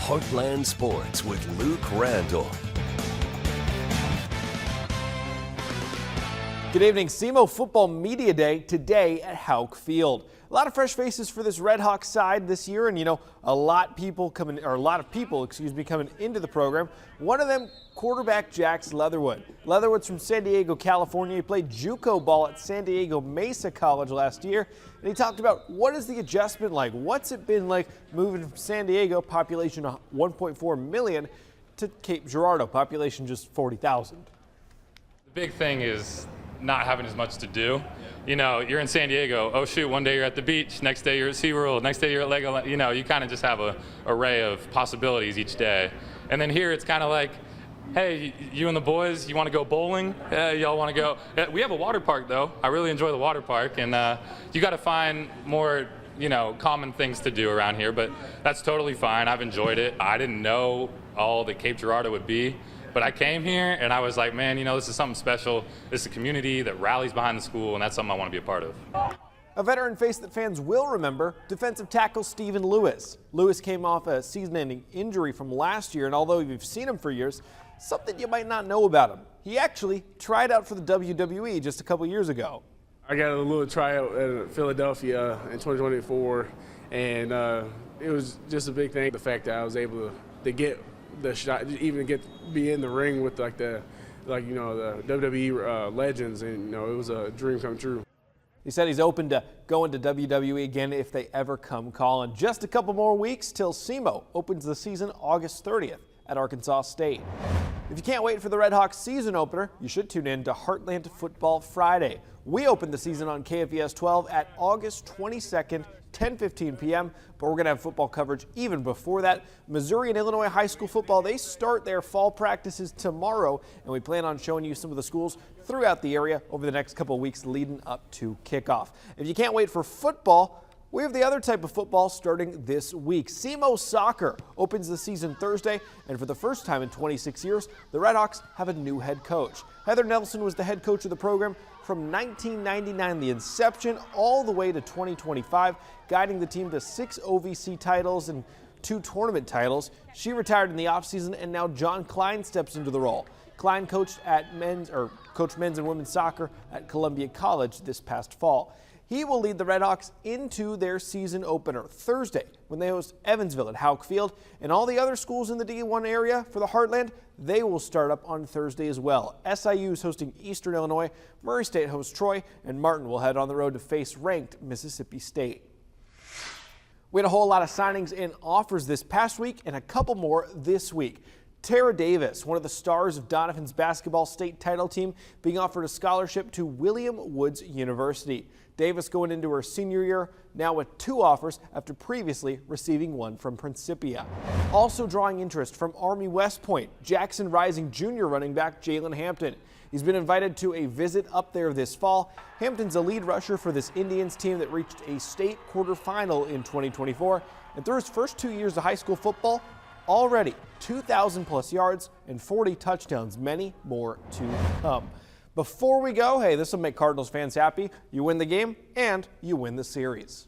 Heartland Sports with Luke Randall. Good evening. SEMO Football Media Day today at Houck Field. A lot of fresh faces for this Red Hawks side this year, and a lot of people coming into the program. One of them, quarterback Jax Leatherwood. Leatherwood's from San Diego, California. He played JUCO ball at San Diego Mesa College last year, and he talked about what is the adjustment like. What's it been like moving from San Diego, population 1.4 million, to Cape Girardeau, population just 40,000. The big thing is not having as much to do. You're in San Diego, oh shoot, one day you're at the beach, next day you're at SeaWorld, next day you're at Lego. You kind of just have a array of possibilities each day. And then here it's kind of like, hey, you and the boys, you want to go bowling? Y'all want to go? We have a water park though. I really enjoy the water park, and you got to find more common things to do around here, but that's totally fine. I've enjoyed it. I didn't know all that Cape Girardeau would be. But I came here and I was like, man, this is something special. This is a community that rallies behind the school, and that's something I want to be a part of. A veteran face that fans will remember, defensive tackle Stephen Lewis. Lewis came off a season-ending injury from last year, and although you've seen him for years, something you might not know about him. He actually tried out for the WWE just a couple years ago. I got a little tryout in Philadelphia in 2024, and it was just a big thing. The fact that I was able to get the shot, even be in the ring with the WWE legends, and it was a dream come true. He said he's open to going to WWE again if they ever come calling. Just a couple more weeks till SEMO opens the season August 30th at Arkansas State. If you can't wait for the Red Hawks season opener, you should tune in to Heartland Football Friday. We open the season on KFES 12 at August 22nd, 10:15 p.m., but we're going to have football coverage even before that. Missouri and Illinois high school football, they start their fall practices tomorrow, and we plan on showing you some of the schools throughout the area over the next couple of weeks leading up to kickoff. If you can't wait for football, we have the other type of football starting this week. SEMO Soccer opens the season Thursday, and for the first time in 26 years, the Red Hawks have a new head coach. Heather Nelson was the head coach of the program from 1999, the inception, all the way to 2025, guiding the team to 6 OVC titles and 2 tournament titles. She retired in the offseason, and now John Klein steps into the role. Klein coached men's and women's soccer at Columbia College this past fall. He will lead the Red Hawks into their season opener Thursday when they host Evansville at Houck Field, and all the other schools in the D1 area for the Heartland, they will start up on Thursday as well. SIU is hosting Eastern Illinois, Murray State hosts Troy, and Martin will head on the road to face ranked Mississippi State. We had a whole lot of signings and offers this past week and a couple more this week. Tara Davis, one of the stars of Doniphan's basketball state title team, being offered a scholarship to William Woods University. Davis going into her senior year, now with 2 offers after previously receiving one from Principia. Also drawing interest from Army West Point, Jackson Rising Junior running back Jalen Hampton. He's been invited to a visit up there this fall. Hampton's a lead rusher for this Indians team that reached a state quarterfinal in 2024. And through his first 2 years of high school football, already 2,000 plus yards and 40 touchdowns, many more to come. Before we go, hey, this will make Cardinals fans happy. You win the game and you win the series.